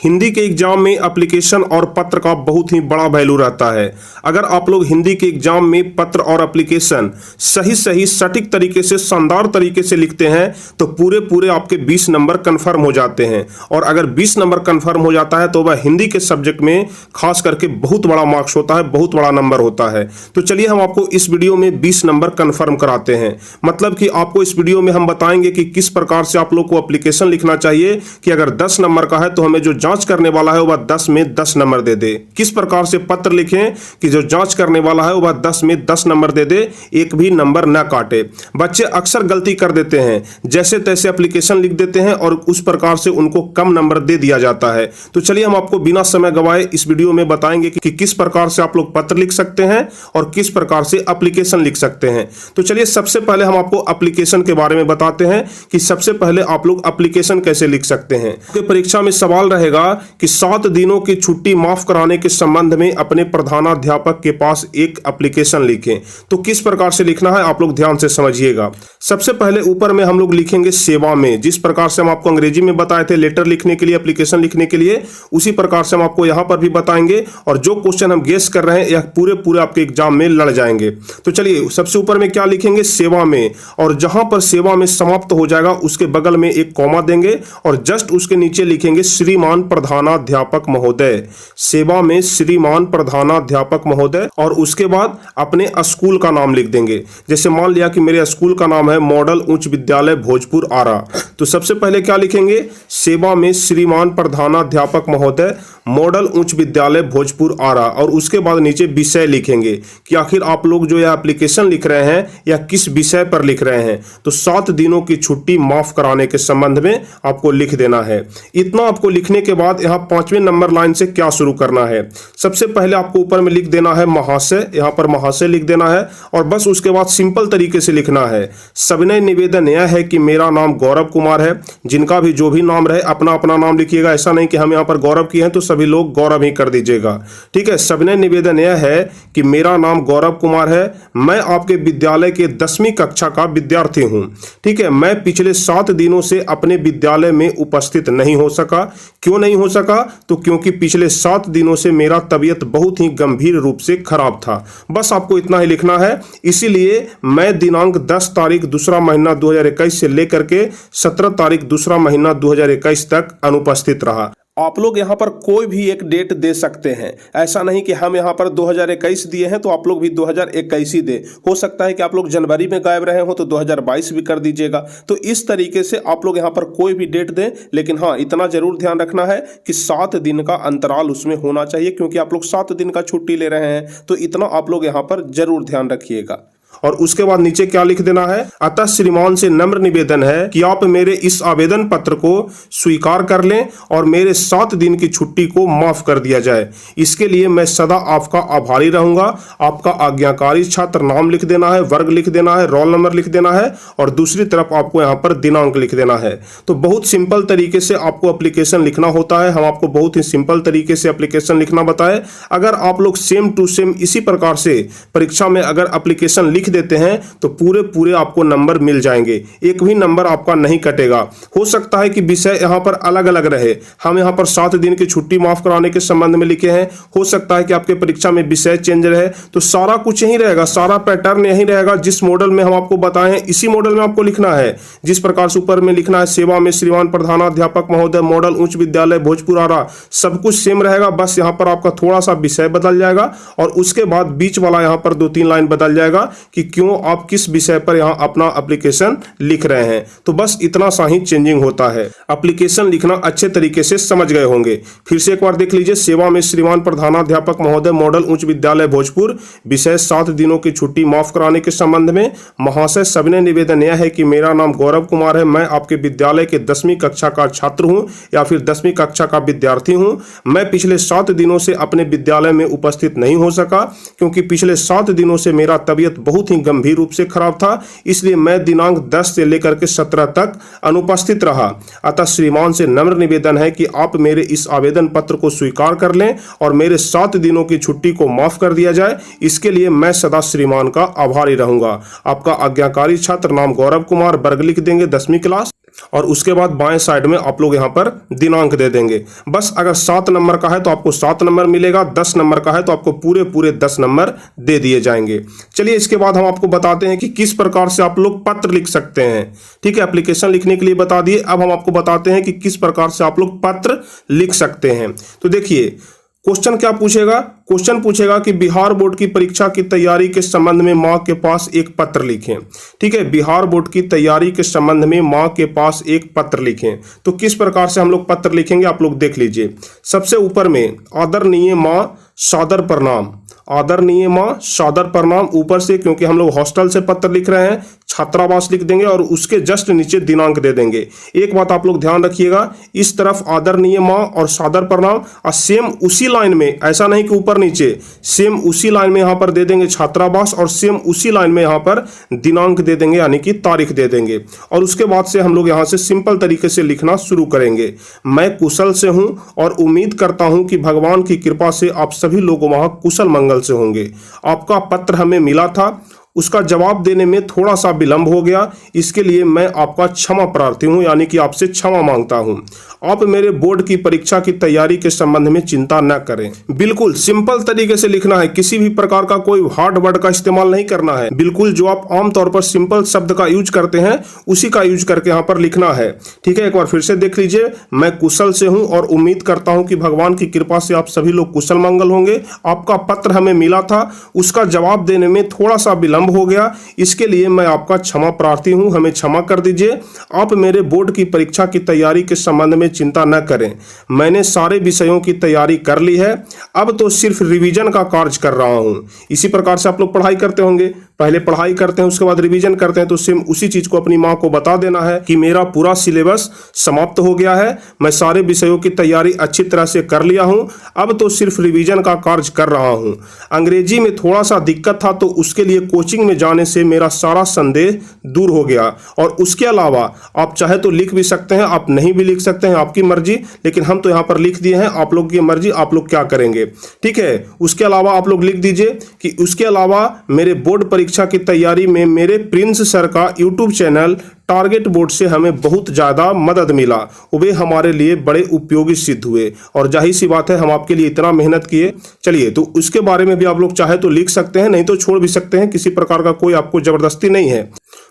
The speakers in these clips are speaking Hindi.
हिंदी के एग्जाम में एप्लीकेशन और पत्र का बहुत ही बड़ा वैल्यू रहता है। अगर आप लोग हिंदी के एग्जाम में पत्र और एप्लीकेशन सही सटीक तरीके से, शानदार तरीके से लिखते हैं तो पूरे पूरे आपके 20 नंबर कंफर्म हो जाते हैं। और अगर 20 नंबर कंफर्म हो जाता है तो वह हिंदी के सब्जेक्ट में खास करके बहुत बड़ा मार्क्स होता है, बहुत बड़ा नंबर होता है। तो चलिए हम आपको इस वीडियो में 20 नंबर कंफर्म कराते हैं। मतलब कि आपको इस वीडियो में हम बताएंगे कि किस प्रकार से आप लोग को एप्लीकेशन लिखना चाहिए कि अगर 10 नंबर का है तो हमें जो जांच करने वाला है वह 10 में 10 नंबर दे दे। किस प्रकार से पत्र लिखें कि जो जांच करने वाला है वह 10 में 10 नंबर दे दे, एक भी नंबर न काटे। बच्चे अक्सर गलती कर देते हैं, जैसे तैसे एप्लीकेशन लिख देते हैं और उस प्रकार से उनको कम नंबर दे दिया जाता है। तो चलिए हम आपको बिना समय गवाए इस वीडियो में बताएंगे कि किस प्रकार से आप लोग पत्र लिख सकते हैं और किस प्रकार से एप्लीकेशन लिख सकते हैं। तो चलिए सबसे पहले हम आपको एप्लीकेशन के बारे में बताते हैं कि सबसे पहले आप लोग एप्लीकेशन कैसे लिख सकते हैं। आपके परीक्षा में सवाल रहेगा कि 7 दिनों की छुट्टी माफ कराने के संबंध में अपने प्रधानाध्यापक के पास एक एप्लीकेशन लिखें। तो किस प्रकार से लिखना है आप लोग ध्यान से समझिएगा। सबसे पहले ऊपर में हम लोग लिखेंगे सेवा में। जिस प्रकार से हम आपको अंग्रेजी में बताए थे लेटर लिखने के लिए, एप्लीकेशन लिखने के लिए, उसी प्रकार से हम आपको यहां पर भी बताएंगे। और जो क्वेश्चन हम गेस कर रहे हैं यह पूरे पूरे आपके एग्जाम में लड़ जाएंगे। तो चलिए सबसे ऊपर में क्या लिखेंगे, सेवा में। और जहां पर सेवा में समाप्त हो जाएगा उसके बगल में एक कॉमा देंगे और जस्ट उसके नीचे लिखेंगे श्रीमान प्रधानाध्यापक महोदय। सेवा में श्रीमान प्रधानाध्यापक महोदय। और उसके बाद अपने स्कूल का नाम लिख देंगे। जैसे मान लिया कि मेरे स्कूल का नाम है मॉडल उच्च विद्यालय भोजपुर आरा, तो सबसे पहले क्या लिखेंगे, सेवा में श्रीमान प्रधानाध्यापक महोदय मॉडल उच्च विद्यालय भोजपुर आरा। और उसके बाद नीचे विषय लिखेंगे कि आखिर आप लोग जो यह एप्लीकेशन लिख रहे हैं या किस विषय पर लिख रहे हैं। तो 7 दिनों की छुट्टी माफ कराने के संबंध में आपको लिख देना है। इतना आपको लिखने के बाद यहाँ 5वें नंबर लाइन से क्या शुरू करना है, सबसे पहले आपको ऊपर में लिख देना है महाशय। यहाँ पर महाशय लिख देना है और बस उसके बाद सिंपल तरीके से लिखना है, सविनय निवेदन यह है कि मेरा नाम गौरव कुमार है। जिनका भी जो भी नाम रहे अपना अपना नाम लिखिएगा, ऐसा नहीं कि हम यहाँ पर गौरव किए हैं तो सभी लोग गौरव ही कर दीजिएगा। ठीक है, सविनय निवेदन यह है कि मेरा नाम गौरव कुमार है, मैं आपके विद्यालय के 10वीं कक्षा का विद्यार्थी हूं। ठीक है, मैं पिछले 7 दिनों से अपने विद्यालय में उपस्थित नहीं हो सका। क्यों नहीं हो सका, तो क्योंकि पिछले 7 दिनों से मेरा तबीयत बहुत ही गंभीर रूप से खराब था। बस आपको इतना ही लिखना है। इसीलिए मैं दिनांक 10 तारीख दूसरा महीना 2021 से लेकर के 17 तारीख दूसरा महीना 2021 तक अनुपस्थित रहा। आप लोग यहाँ पर कोई भी एक डेट दे सकते हैं, ऐसा नहीं कि हम यहाँ पर 2021 दिए हैं तो आप लोग भी 2021 ही दे। हो सकता है कि आप लोग जनवरी में गायब रहे हो तो 2022 भी कर दीजिएगा। तो इस तरीके से आप लोग यहाँ पर कोई भी डेट दें, लेकिन हाँ इतना जरूर ध्यान रखना है कि 7 दिन का अंतराल उसमें होना चाहिए, क्योंकि आप लोग 7 दिन का छुट्टी ले रहे हैं। तो इतना आप लोग यहाँ पर जरूर ध्यान रखिएगा। और उसके बाद नीचे क्या लिख देना है, अतः श्रीमान से नम्र निवेदन है कि आप मेरे इस आवेदन पत्र को स्वीकार कर लें और मेरे 7 दिन की छुट्टी को माफ कर दिया जाए। इसके लिए मैं सदा आपका आभारी रहूंगा। आपका आज्ञाकारी छात्र नाम लिख देना है, वर्ग लिख देना है, रोल नंबर लिख देना है और दूसरी तरफ आपको यहाँ पर दिनांक लिख देना है। तो बहुत सिंपल तरीके से आपको एप्लीकेशन लिखना होता है। हम आपको बहुत ही सिंपल तरीके से एप्लीकेशन लिखना बताए। अगर आप लोग सेम टू सेम इसी प्रकार से परीक्षा में अगर एप्लीकेशन लिख देते हैं तो पूरे पूरे आपको नंबर मिल जाएंगे, एक भी नंबर आपका नहीं कटेगा। हो सकता है कि विषय यहां पर अलग अलग रहे, हम यहां पर 7 दिन की छुट्टी माफ कराने के संबंध में लिखे हैं। हो सकता है कि आपके परीक्षा में विषय चेंज रहे, तो सारा कुछ यही रहेगा, सारा पैटर्न यही रहेगा। जिस मॉडल में हम आपको बताए हैं इसी मॉडल में आपको लिखना है। जिस प्रकार से ऊपर में लिखना है सेवा में श्रीमान प्रधानाध्यापक महोदय मॉडल उच्च विद्यालय भोजपुर आरा, सब कुछ सेम रहेगा। बस यहाँ पर आपका थोड़ा सा विषय बदल जाएगा और उसके बाद बीच वाला यहाँ पर 2-3 लाइन बदल जाएगा कि क्यों आप किस विषय पर यहां अपना एप्लीकेशन लिख रहे हैं। तो बस इतना सा ही चेंजिंग होता है। एप्लीकेशन लिखना अच्छे तरीके से समझ गए होंगे। फिर से एक बार देख लीजिए, सेवा में श्रीमान प्रधानाध्यापक महोदय मॉडल उच्च विद्यालय भोजपुर, विषय 7 दिनों की छुट्टी माफ कराने के संबंध में महाशय सविनय निवेदन यह है कि मेरा नाम गौरव कुमार है, मैं आपके विद्यालय के 10वीं कक्षा का छात्र हूं या फिर 10वीं कक्षा का विद्यार्थी हूं। मैं पिछले 7 दिनों से अपने विद्यालय में उपस्थित नहीं हो सका क्योंकि पिछले 7 दिनों से मेरा तबीयत बहुत ही गंभीर रूप से खराब था, इसलिए मैं दिनांक 10 से लेकर के 17 तक अनुपस्थित रहा। अतः श्रीमान से नम्र निवेदन है कि आप मेरे इस आवेदन पत्र को स्वीकार कर लें और मेरे 7 दिनों की छुट्टी को माफ कर दिया जाए। इसके लिए मैं सदा श्रीमान का आभारी रहूंगा। आपका आज्ञाकारी छात्र नाम गौरव कुमार, वर्ग लिख देंगे 10वीं क्लास। और उसके बाद बाएं साइड में आप लोग यहाँ पर दिनांक दे देंगे। बस अगर 7 नंबर का है तो आपको 7 नंबर मिलेगा, 10 नंबर का है तो आपको पूरे पूरे 10 नंबर दे दिए जाएंगे। चलिए इसके बाद हम आपको बताते हैं कि किस प्रकार से आप लोग पत्र लिख सकते हैं। ठीक है, एप्लीकेशन लिखने के लिए बता दिए, अब हम आपको बताते हैं कि किस प्रकार से आप लोग पत्र लिख सकते हैं। तो देखिए क्वेश्चन क्या पूछेगा, क्वेश्चन पूछेगा कि बिहार बोर्ड की परीक्षा की तैयारी के संबंध में मां के पास एक पत्र लिखें। ठीक है, बिहार बोर्ड की तैयारी के संबंध में मां के पास एक पत्र लिखें। तो किस प्रकार से हम लोग पत्र लिखेंगे आप लोग देख लीजिए। सबसे ऊपर में आदरणीय मां सादर प्रणाम, आदरणीय मां सादर प्रणाम ऊपर से, क्योंकि हम लोग हॉस्टल से पत्र लिख रहे हैं, छात्रावास लिख देंगे और उसके जस्ट नीचे दिनांक दे देंगे। एक बात आप लोग ध्यान रखिएगा, इस तरफ आदरणीय मां और सादर प्रणाम और सेम उसी लाइन में, ऐसा नहीं कि ऊपर नीचे, सेम उसी लाइन में यहां पर दे देंगे छात्रावास और सेम उसी लाइन में यहां पर दिनांक दे देंगे, यानी कि तारीख दे देंगे। और उसके बाद से हम लोग यहां से सिंपल तरीके से लिखना शुरू करेंगे। मैं कुशल से हूं और उम्मीद करता हूं कि भगवान की कृपा से आप सभी लोग वहां कुशल मंगल से होंगे। आपका पत्र हमें मिला था, उसका जवाब देने में थोड़ा सा विलंब हो गया, इसके लिए मैं आपका क्षमा प्रार्थी हूं, यानी कि आपसे क्षमा मांगता हूं। आप मेरे बोर्ड की परीक्षा की तैयारी के संबंध में चिंता न करें। बिल्कुल सिंपल तरीके से लिखना है, किसी भी प्रकार का कोई हार्ड वर्ड का इस्तेमाल नहीं करना है। बिल्कुल जो आप आमतौर पर सिंपल शब्द का यूज करते हैं उसी का यूज करके यहाँ पर लिखना है। ठीक है, एक बार फिर से देख लीजिए। मैं कुशल से हूं और उम्मीद करता हूं कि भगवान की कृपा से आप सभी लोग कुशल मंगल होंगे। आपका पत्र हमें मिला था, उसका जवाब देने में थोड़ा सा विलंब हो गया, इसके लिए मैं आपका क्षमा प्रार्थी हूं, हमें क्षमा कर दीजिए। आप मेरे बोर्ड की परीक्षा की तैयारी के संबंध में चिंता न करें, मैंने सारे विषयों की तैयारी कर ली है, अब तो सिर्फ रिवीजन का कार्य कर रहा हूं। इसी प्रकार से आप लोग पढ़ाई करते होंगे, पहले पढ़ाई करते हैं उसके बाद रिवीजन करते हैं, तो सेम उसी चीज को अपनी मां को बता देना है कि मेरा पूरा सिलेबस समाप्त हो गया है, मैं सारे विषयों की तैयारी अच्छी तरह से कर लिया हूं, अब तो सिर्फ रिवीजन का कार्य कर रहा हूं। अंग्रेजी में थोड़ा सा दिक्कत था तो उसके लिए कोचिंग में जाने से मेरा सारा संदेह दूर हो गया। और उसके अलावा आप चाहे तो लिख भी सकते हैं, आप नहीं भी लिख सकते हैं, आपकी मर्जी, लेकिन हम तो यहां पर लिख दिए हैं, आप लोग की मर्जी, आप लोग क्या करेंगे। ठीक है, उसके अलावा आप लोग लिख दीजिए कि उसके अलावा मेरे बोर्ड परीक्षा की तैयारी में मेरे प्रिंस सर का यूट्यूब चैनल टारगेट बोर्ड से हमें बहुत ज्यादा मदद मिला, वे हमारे लिए बड़े उपयोगी सिद्ध हुए। और जाहिर सी बात है, हम आपके लिए इतना मेहनत किए। चलिए, तो उसके बारे में भी आप लोग चाहे तो लिख सकते हैं, नहीं तो छोड़ भी सकते हैं, किसी प्रकार का कोई आपको जबरदस्ती नहीं है।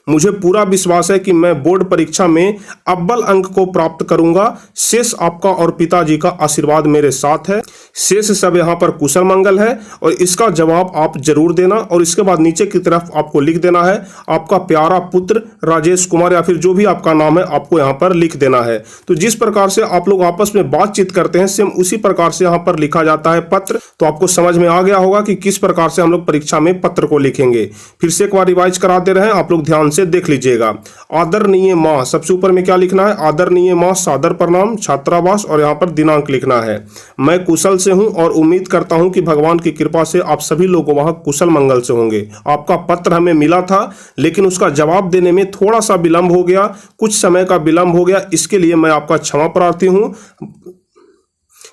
मुझे पूरा विश्वास है कि मैं बोर्ड परीक्षा में अव्वल अंक को प्राप्त करूंगा। शेष आपका और पिताजी का आशीर्वाद मेरे साथ है। शेष सब यहाँ पर कुशल मंगल है और इसका जवाब आप जरूर देना। और इसके बाद नीचे की तरफ आपको लिख देना है आपका प्यारा पुत्र राजेश कुमार, या फिर जो भी आपका नाम है आपको यहाँ पर लिख देना है। तो जिस प्रकार से आप लोग आपस में बातचीत करते हैं सेम उसी प्रकार से यहाँ पर लिखा जाता है पत्र। तो आपको समझ में आ गया होगा कि किस प्रकार से हम लोग परीक्षा में पत्र को लिखेंगे। फिर से एक बार रिवाइज करा दे रहे हैं, आप लोग ध्यान से देख लीजिएगा। आदरणीय मां, सबसे ऊपर में क्या लिखना है, आदरणीय मां सादर प्रणाम, छात्रावास और यहाँ पर दिनांक लिखना है। मैं कुशल से हूं और उम्मीद करता हूं कि भगवान की कृपा से आप सभी लोग वहां कुशल मंगल से होंगे। आपका पत्र हमें मिला था लेकिन उसका जवाब देने में थोड़ा सा विलंब हो गया, कुछ समय का विलंब हो गया, इसके लिए मैं आपका क्षमा प्रार्थी हूं,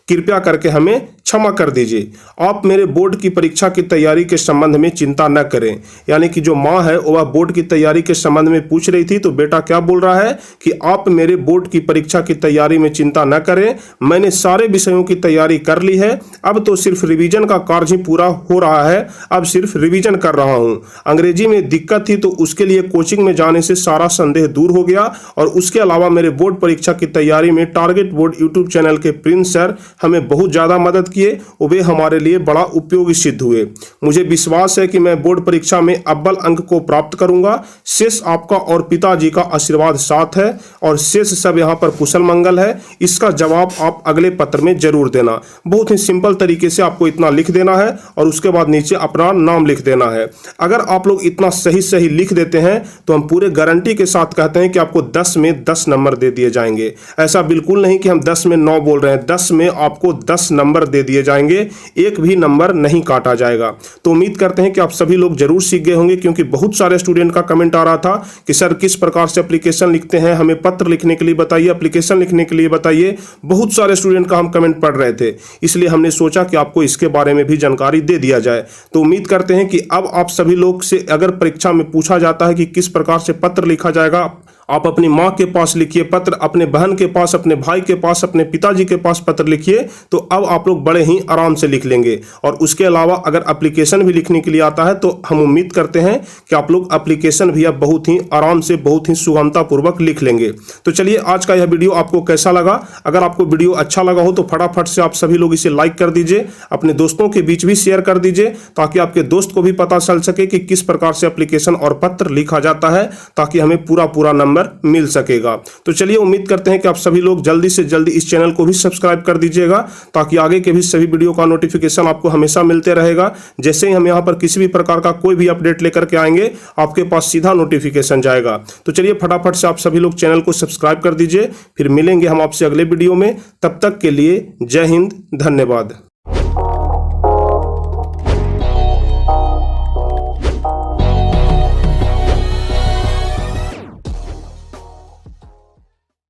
कृपया करके हमें क्षमा कर दीजिए। आप मेरे बोर्ड की परीक्षा की तैयारी के संबंध में चिंता न करें। यानी कि जो माँ है वह बोर्ड की तैयारी के संबंध में पूछ रही थी, तो बेटा क्या बोल रहा है कि आप मेरे बोर्ड की परीक्षा की तैयारी में चिंता न करें, मैंने सारे विषयों की तैयारी कर ली है, अब तो सिर्फ रिवीजन का कार्य ही पूरा हो रहा है, अब सिर्फ रिवीजन कर रहा हूँ। अंग्रेजी में दिक्कत थी तो उसके लिए कोचिंग में जाने से सारा संदेह दूर हो गया। और उसके अलावा मेरे बोर्ड परीक्षा की तैयारी में टारगेट बोर्ड यूट्यूब चैनल के प्रिंस सर हमें बहुत ज्यादा मदद किए, वे हमारे लिए बड़ा उपयोगी सिद्ध हुए। मुझे विश्वास है कि मैं बोर्ड परीक्षा में अव्वल अंक को प्राप्त करूंगा। शेष आपका और पिताजी का आशीर्वाद साथ है और शेष सब यहाँ पर कुशल मंगल है। इसका जवाब आप अगले पत्र में जरूर देना। बहुत ही सिंपल तरीके से आपको इतना लिख देना है और उसके बाद नीचे अपना नाम लिख देना है। अगर आप लोग इतना सही सही लिख देते हैं तो हम पूरे गारंटी के साथ कहते हैं कि आपको 10 में 10 नंबर दे दिए जाएंगे। ऐसा बिल्कुल नहीं कि हम 10 में 9 बोल रहे हैं, 10 में आपको 10 नंबर दे दिए जाएंगे, एक भी नंबर नहीं काटा जाएगा। तो उम्मीद करते हैं कि आप सभी लोग जरूर सीख गए होंगे, क्योंकि बहुत सारे स्टूडेंट का कमेंट आ रहा था कि सर किस प्रकार से एप्लीकेशन लिखते हैं, हमें पत्र लिखने के लिए बताइए, एप्लीकेशन लिखने के लिए बताइए। बहुत सारे स्टूडेंट का हम कमेंट पढ़ रहे थे, इसलिए हमने सोचा कि आपको इसके बारे में भी जानकारी दे दिया जाए। तो उम्मीद करते हैं कि अब आप सभी लोग से अगर परीक्षा में पूछा जाता है कि किस प्रकार से पत्र लिखा जाएगा, आप अपनी माँ के पास लिखिए पत्र, अपने बहन के पास, अपने भाई के पास, अपने पिताजी के पास पत्र लिखिए, तो अब आप लोग बड़े ही आराम से लिख लेंगे। और उसके अलावा अगर एप्लीकेशन भी लिखने के लिए आता है तो हम उम्मीद करते हैं कि आप लोग एप्लीकेशन भी अब बहुत ही आराम से, बहुत ही सुगमतापूर्वक लिख लेंगे। तो चलिए, आज का यह वीडियो आपको कैसा लगा? अगर आपको वीडियो अच्छा लगा हो तो फटाफट से आप सभी लोग इसे लाइक कर दीजिए, अपने दोस्तों के बीच भी शेयर कर दीजिए, ताकि आपके दोस्त को भी पता चल सके कि किस प्रकार से एप्लीकेशन और पत्र लिखा जाता है, ताकि हमें पूरा नंबर मिल सकेगा। तो चलिए, उम्मीद करते हैं कि आप सभी लोग जल्दी से जल्दी इस चैनल को भी सब्सक्राइब कर दीजिएगा, ताकि आगे के भी सभी वीडियो का नोटिफिकेशन आपको हमेशा मिलते रहेगा। जैसे ही हम यहाँ पर किसी भी प्रकार का कोई भी अपडेट लेकर के आएंगे, आपके पास सीधा नोटिफिकेशन जाएगा। तो चलिए, फटाफट से आप सभी लोग चैनल को सब्सक्राइब कर दीजिए। फिर मिलेंगे हम आपसे अगले वीडियो में। तब तक के लिए जय हिंद, धन्यवाद।